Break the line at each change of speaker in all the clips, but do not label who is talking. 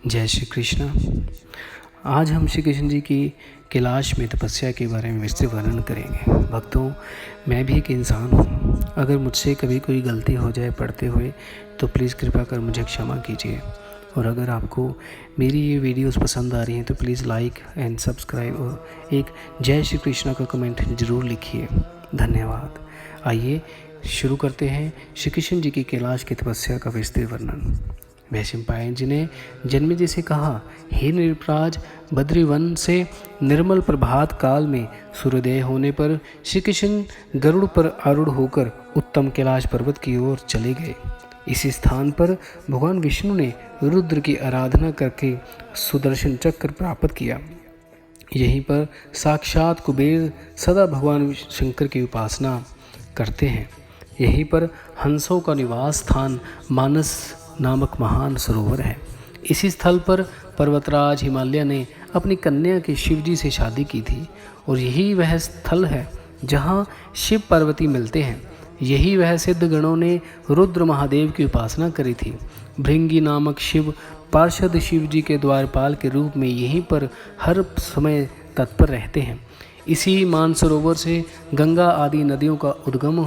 जय श्री कृष्ण। आज हम श्री कृष्ण जी की कैलाश में तपस्या के बारे में विस्तृत वर्णन करेंगे। भक्तों, मैं भी एक इंसान हूँ। अगर मुझसे कभी कोई गलती हो जाए पढ़ते हुए तो प्लीज़ कृपा कर मुझे क्षमा कीजिए। और अगर आपको मेरी ये वीडियोस पसंद आ रही हैं तो प्लीज़ लाइक एंड सब्सक्राइब और एक जय श्री कृष्ण का कमेंट ज़रूर लिखिए। धन्यवाद। आइए शुरू करते हैं श्री कृष्ण जी की कैलाश की तपस्या का विस्तृत वर्णन। वैशंपायन जी ने जन्मे जी से कहा, हे निरपराज, बद्रीवन से निर्मल प्रभात काल में सूर्योदय होने पर श्री कृष्ण गरुड़ पर आरूढ़ होकर उत्तम कैलाश पर्वत की ओर चले गए। इसी स्थान पर भगवान विष्णु ने रुद्र की आराधना करके सुदर्शन चक्र प्राप्त किया। यहीं पर साक्षात कुबेर सदा भगवान शंकर की उपासना करते हैं। यहीं पर हंसों का निवास स्थान मानस नामक महान सरोवर है। इसी स्थल पर पर्वतराज हिमालय ने अपनी कन्या के शिवजी से शादी की थी और यही वह स्थल है जहाँ शिव पार्वती मिलते हैं। यही वह सिद्ध गणों ने रुद्र महादेव की उपासना करी थी। भृंगी नामक शिव पार्षद शिवजी के द्वारपाल के रूप में यहीं पर हर समय तत्पर रहते हैं। इसी मानसरोवर से गंगा आदि नदियों का उद्गम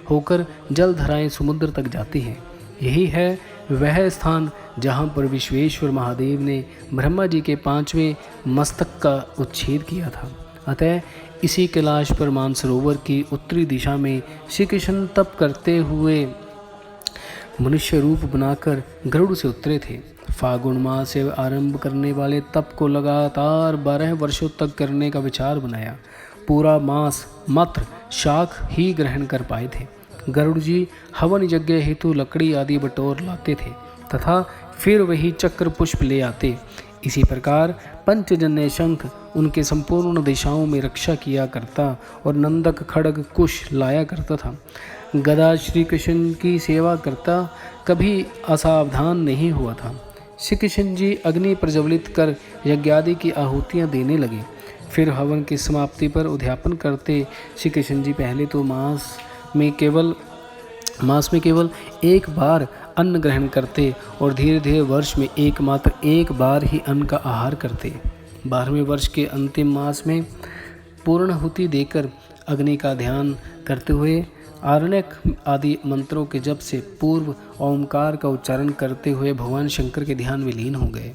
होकर जलधाराएं समुद्र तक जाती हैं। यही है वह स्थान जहाँ पर विश्वेश्वर महादेव ने ब्रह्मा जी के 5वें मस्तक का उच्छेद किया था। अतः इसी कैलाश पर मानसरोवर की उत्तरी दिशा में श्री कृष्ण तप करते हुए मनुष्य रूप बनाकर गरुड़ से उतरे थे। फागुन माह से आरंभ करने वाले तप को लगातार 12 वर्षों तक करने का विचार बनाया। पूरा मास मात्र शाक ही ग्रहण कर पाए थे। गरुड़ जी हवन यज्ञ हेतु लकड़ी आदि बटोर लाते थे तथा फिर वही चक्र पुष्प ले आते। इसी प्रकार पंचजन्य शंख उनके संपूर्ण दिशाओं में रक्षा किया करता और नंदक खड़ग कुश लाया करता था। गदा श्री कृष्ण की सेवा करता कभी असावधान नहीं हुआ था। श्री कृष्ण जी अग्नि प्रज्वलित कर यज्ञादि की आहुतियाँ देने लगे। फिर हवन की समाप्ति पर उद्यापन करते श्री कृष्ण जी पहले तो मास में केवल एक बार अन्न ग्रहण करते और धीरे धीरे वर्ष में एकमात्र एक बार ही अन्न का आहार करते। 12वें वर्ष के अंतिम मास में पूर्णाहुति देकर अग्नि का ध्यान करते हुए आरण्यक आदि मंत्रों के जप से पूर्व ओमकार का उच्चारण करते हुए भगवान शंकर के ध्यान में लीन हो गए।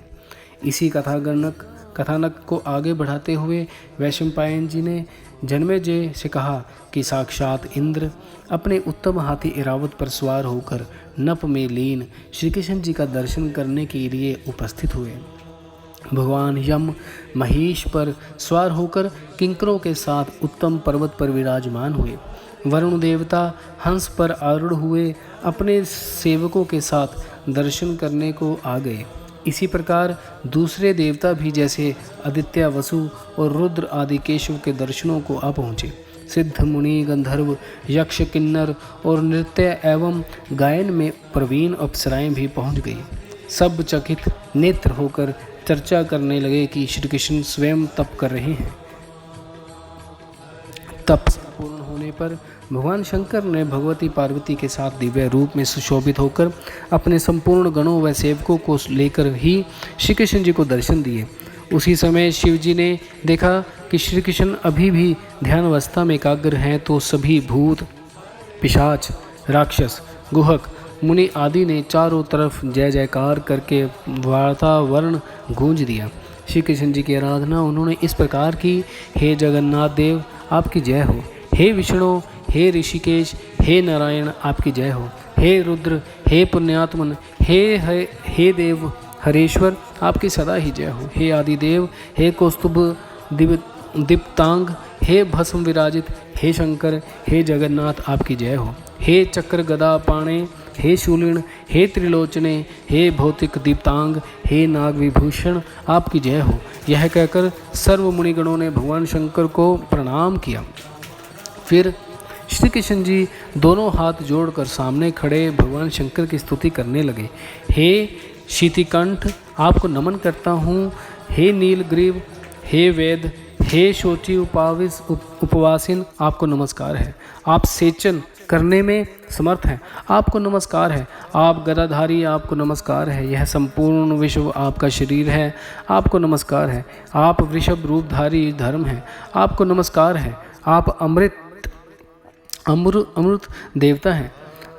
इसी कथानक को आगे बढ़ाते हुए वैशंपायन जी ने जन्मेजय से कहा कि साक्षात इंद्र अपने उत्तम हाथी ऐरावत पर सवार होकर नप में लीन श्री कृष्ण जी का दर्शन करने के लिए उपस्थित हुए। भगवान यम महेश पर सवार होकर किंकरों के साथ उत्तम पर्वत पर विराजमान हुए। वरुण देवता हंस पर आरूढ़ हुए अपने सेवकों के साथ दर्शन करने को आ गए। इसी प्रकार दूसरे देवता भी जैसे आदित्य, वसु और रुद्र आदि केशव के दर्शनों को आ पहुँचे। सिद्ध मुनि, गंधर्व, यक्ष, किन्नर और नृत्य एवं गायन में प्रवीण अप्सराएं भी पहुँच गई। सब चकित नेत्र होकर चर्चा करने लगे कि श्री कृष्ण स्वयं तप कर रहे हैं। तप पूर्ण होने पर भगवान शंकर ने भगवती पार्वती के साथ दिव्य रूप में सुशोभित होकर अपने संपूर्ण गणों व सेवकों को लेकर ही श्री कृष्ण जी को दर्शन दिए। उसी समय शिव जी ने देखा कि श्री कृष्ण अभी भी ध्यानावस्था में एकाग्र हैं तो सभी भूत, पिशाच, राक्षस, गुहक, मुनि आदि ने चारों तरफ जय जयकार करके वातावरण गूंज दिया। श्री कृष्ण जी की आराधना उन्होंने इस प्रकार की, हे जगन्नाथ देव आपकी जय हो, हे विष्णु, हे ऋषिकेश, हे नारायण आपकी जय हो, हे रुद्र, हे पुण्यात्मन, हे देव हरेश्वर आपकी सदा ही जय हो, हे आदिदेव, हे कौस्तुभ दीप्तांग, हे भस्म विराजित, हे शंकर, हे जगन्नाथ आपकी जय हो, हे चक्र गदा पाणे, हे शूलिण, हे त्रिलोचने, हे भौतिक दीप्तांग, हे नाग विभूषण आपकी जय हो। यह कहकर सर्व मुनिगणों ने भगवान शंकर को प्रणाम किया। फिर श्री कृष्ण जी दोनों हाथ जोड़कर सामने खड़े भगवान शंकर की स्तुति करने लगे। हे शीतिकंठ आपको नमन करता हूँ, हे नीलग्रीव, हे वेद, हे शोची उपवासिन आपको नमस्कार है। आप सेचन करने में समर्थ हैं। आपको नमस्कार है। आप गदाधारी, आपको नमस्कार है। यह संपूर्ण विश्व आपका शरीर है, आपको नमस्कार है। आप वृषभ रूपधारी धर्म हैं, आपको नमस्कार है। आप अमृत देवता हैं,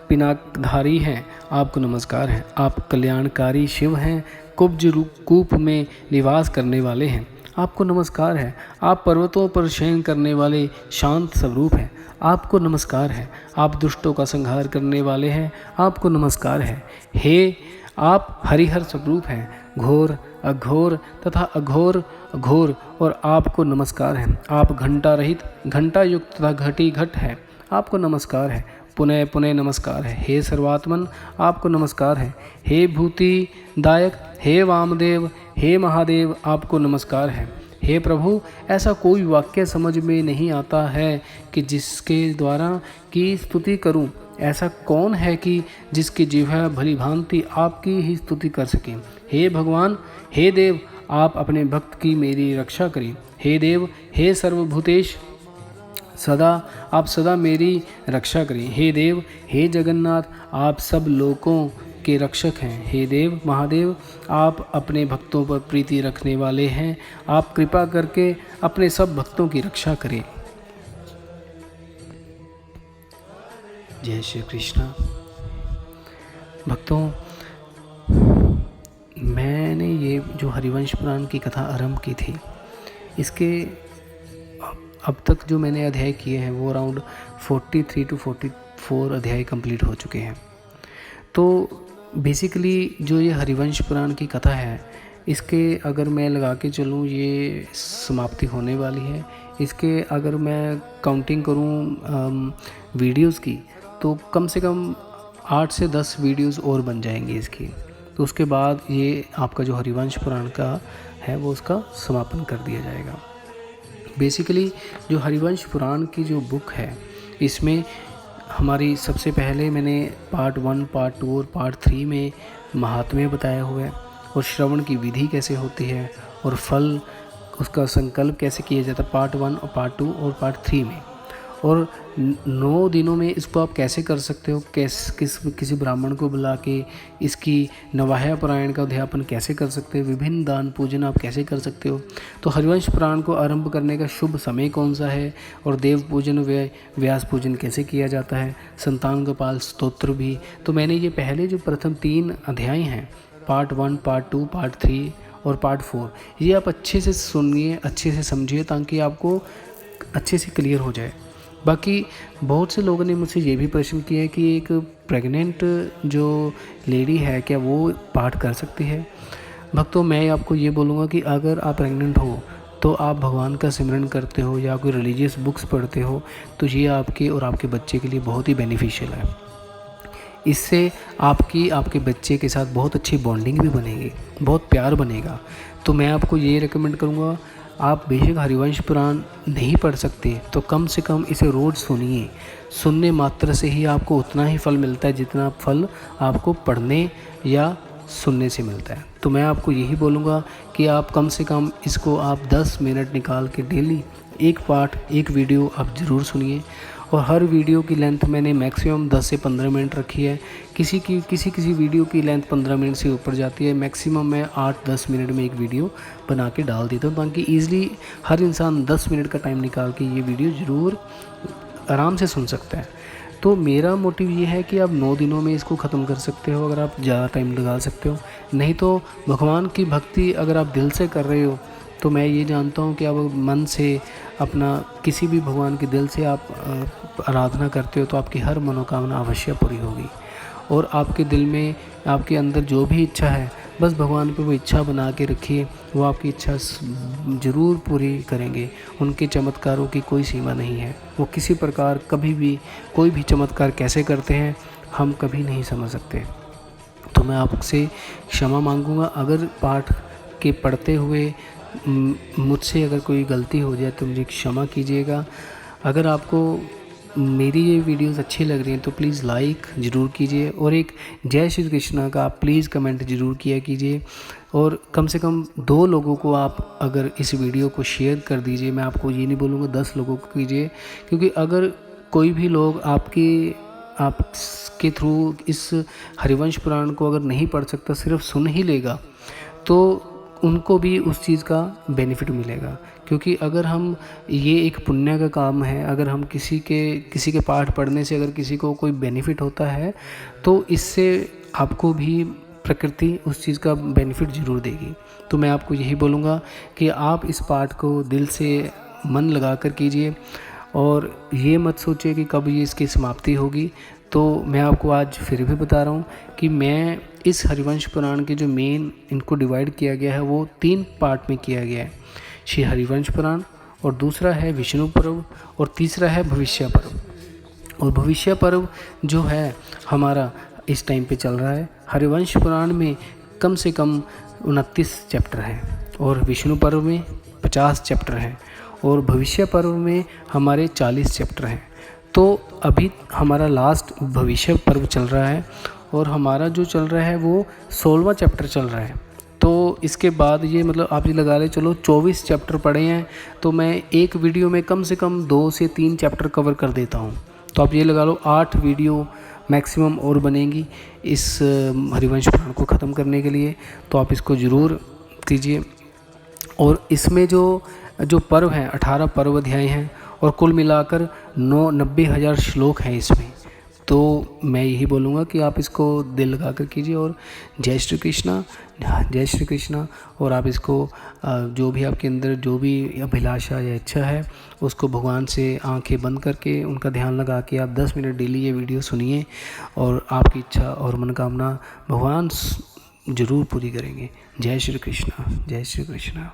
पिनाकधारी हैं, आपको नमस्कार है। आप कल्याणकारी शिव हैं, कुब्ज कूप में निवास करने वाले हैं, आपको नमस्कार है। आप पर्वतों पर शयन करने वाले शांत स्वरूप हैं, आपको नमस्कार है। आप दुष्टों का संहार करने वाले हैं, आपको नमस्कार है। हे आप हरिहर स्वरूप हैं, घोर अघोर तथा अघोर घोर, और आपको नमस्कार है। आप घंटा रहित, घंटा युक्त तथा घटी घट है, आपको नमस्कार है। पुनः पुनः नमस्कार है। हे सर्वात्मन, आपको नमस्कार है। हे भूति दायक, हे वामदेव, हे महादेव, आपको नमस्कार है। हे प्रभु, ऐसा कोई वाक्य समझ में नहीं आता है कि जिसके द्वारा की स्तुति करूं। ऐसा कौन है कि जिसकी जिह्वा भली भांति आपकी ही स्तुति कर सके। हे भगवान, हे देव, आप अपने भक्त की मेरी रक्षा करें। हे देव, हे सर्वभूतेश, आप सदा मेरी रक्षा करें। हे देव, हे जगन्नाथ, आप सब लोकों के रक्षक हैं। हे देव महादेव, आप अपने भक्तों पर प्रीति रखने वाले हैं। आप कृपा करके अपने सब भक्तों की रक्षा करें। जय श्री कृष्ण। भक्तों, मैंने ये जो हरिवंश पुराण की कथा आरंभ की थी, इसके अब तक जो मैंने अध्याय किए हैं वो अराउंड 43 to 44 अध्याय कंप्लीट हो चुके हैं। तो बेसिकली जो ये हरिवंश पुराण की कथा है, इसके अगर मैं लगा के चलूँ ये समाप्ति होने वाली है। इसके अगर मैं काउंटिंग करूँ वीडियोस की, तो कम से कम 8 से 10 वीडियोस और बन जाएंगी इसकी। तो उसके बाद ये आपका जो हरिवंश पुराण का है वो उसका समापन कर दिया जाएगा। बेसिकली जो हरिवंश पुराण की जो बुक है, इसमें हमारी सबसे पहले मैंने पार्ट 1, पार्ट 2 और पार्ट 3 में महात्म्य बताया हुआ है, और श्रवण की विधि कैसे होती है, और फल उसका संकल्प कैसे किया जाता है पार्ट 1 और पार्ट 2 और पार्ट 3 में। और 9 दिनों में इसको आप कैसे कर सकते हो, किसी ब्राह्मण को बुला के इसकी नवाह्या पारायण का अध्यापन कैसे कर सकते हो, विभिन्न दान पूजन आप कैसे कर सकते हो। तो हरिवंश पुराण को आरंभ करने का शुभ समय कौन सा है, और देव पूजन व्यास पूजन कैसे किया जाता है, संतान गोपाल स्तोत्र भी। तो मैंने ये पहले जो प्रथम 3 अध्याय हैं, पार्ट 1, पार्ट 2, पार्ट 3 और पार्ट 4, ये आप अच्छे से सुनिए, अच्छे से समझिए, ताकि आपको अच्छे से क्लियर हो जाए। बाकी बहुत से लोगों ने मुझसे ये भी प्रश्न किया है कि एक प्रेग्नेंट जो लेडी है क्या वो पाठ कर सकती है। भक्तों, मैं आपको ये बोलूँगा कि अगर आप प्रेग्नेंट हो तो आप भगवान का सिमरन करते हो या कोई रिलीजियस बुक्स पढ़ते हो, तो ये आपके और आपके बच्चे के लिए बहुत ही बेनिफिशियल है। इससे आपके बच्चे के साथ बहुत अच्छी बॉन्डिंग भी बनेगी, बहुत प्यार बनेगा। तो मैं आपको ये रिकमेंड करूँगा, आप बेशक हरिवंश पुराण नहीं पढ़ सकते तो कम से कम इसे रोज़ सुनिए। सुनने मात्र से ही आपको उतना ही फल मिलता है जितना फल आपको पढ़ने या सुनने से मिलता है। तो मैं आपको यही बोलूँगा कि आप कम से कम इसको आप 10 मिनट निकाल के डेली एक पाठ, एक वीडियो आप ज़रूर सुनिए। और हर वीडियो की लेंथ मैंने मैक्सिमम 10 से 15 मिनट रखी है। किसी वीडियो की लेंथ 15 मिनट से ऊपर जाती है। मैक्सिमम मैं 8-10 मिनट में एक वीडियो बना के डाल देता हूँ, ताकि ईज़िली हर इंसान 10 मिनट का टाइम निकाल के ये वीडियो ज़रूर आराम से सुन सकता है। तो मेरा मोटिव ये है कि आप 9 दिनों में इसको ख़त्म कर सकते हो अगर आप ज़्यादा टाइम लगा सकते हो। नहीं तो भगवान की भक्ति अगर आप दिल से कर रहे हो, तो मैं ये जानता हूँ कि आप मन से अपना किसी भी भगवान के दिल से आप आराधना करते हो तो आपकी हर मनोकामना अवश्य पूरी होगी। और आपके दिल में, आपके अंदर जो भी इच्छा है, बस भगवान पे वो इच्छा बना के रखिए, वो आपकी इच्छा ज़रूर पूरी करेंगे। उनके चमत्कारों की कोई सीमा नहीं है। वो किसी प्रकार कभी भी कोई भी चमत्कार कैसे करते हैं हम कभी नहीं समझ सकते। तो मैं आपसे क्षमा मांगूंगा अगर पाठ के पढ़ते हुए मुझसे अगर कोई गलती हो जाए तो मुझे क्षमा कीजिएगा। अगर आपको मेरी ये वीडियोस अच्छी लग रही हैं तो प्लीज़ लाइक ज़रूर कीजिए, और एक जय श्री कृष्ण का आप प्लीज़ कमेंट ज़रूर किया कीजिए। और कम से कम 2 लोगों को आप अगर इस वीडियो को शेयर कर दीजिए। मैं आपको ये नहीं बोलूँगा 10 लोगों को कीजिए, क्योंकि अगर कोई भी लोग आपके थ्रू इस हरिवंश पुराण को अगर नहीं पढ़ सकता, सिर्फ सुन ही लेगा, तो उनको भी उस चीज़ का बेनिफिट मिलेगा। क्योंकि अगर हम, ये एक पुण्य का काम है, अगर हम किसी के पाठ पढ़ने से अगर किसी को कोई बेनिफिट होता है, तो इससे आपको भी प्रकृति उस चीज़ का बेनिफिट ज़रूर देगी। तो मैं आपको यही बोलूँगा कि आप इस पाठ को दिल से मन लगा कर कीजिए, और ये मत सोचिए कि कब ये इसकी समाप्ति होगी। तो मैं आपको आज फिर भी बता रहा हूँ कि मैं इस हरिवंश पुराण के जो मेन इनको डिवाइड किया गया है वो 3 पार्ट में किया गया है। श्री हरिवंश पुराण, और दूसरा है विष्णु पर्व, और तीसरा है भविष्य पर्व। और भविष्य पर्व जो है हमारा इस टाइम पे चल रहा है। हरिवंश पुराण में कम से कम 29 चैप्टर हैं, और विष्णु पर्व में 50 चैप्टर हैं, और भविष्य पर्व में हमारे 40 चैप्टर हैं। तो अभी हमारा लास्ट भविष्य पर्व चल रहा है, और हमारा जो चल रहा है वो 16वां चैप्टर चल रहा है। तो इसके बाद ये मतलब आप ये लगा ले चलो 24 चैप्टर पढ़े हैं, तो मैं एक वीडियो में कम से कम 2 से 3 चैप्टर कवर कर देता हूँ। तो आप ये लगा लो 8 वीडियो मैक्सिमम और बनेंगी इस हरिवंश पुराण को ख़त्म करने के लिए। तो आप इसको ज़रूर कीजिए। और इसमें जो पर्व हैं 18 पर्व अध्याय हैं, और कुल मिलाकर 90,000 श्लोक हैं इसमें। तो मैं यही बोलूँगा कि आप इसको दिल लगा कर कीजिए। और जय श्री कृष्णा, जय श्री कृष्णा। और आप इसको जो भी आपके अंदर जो भी अभिलाषा या इच्छा है, उसको भगवान से आंखें बंद करके उनका ध्यान लगा के आप 10 मिनट डेली ये वीडियो सुनिए, और आपकी इच्छा और मनोकामना भगवान ज़रूर पूरी करेंगे। जय श्री कृष्णा, जय श्री कृष्णा।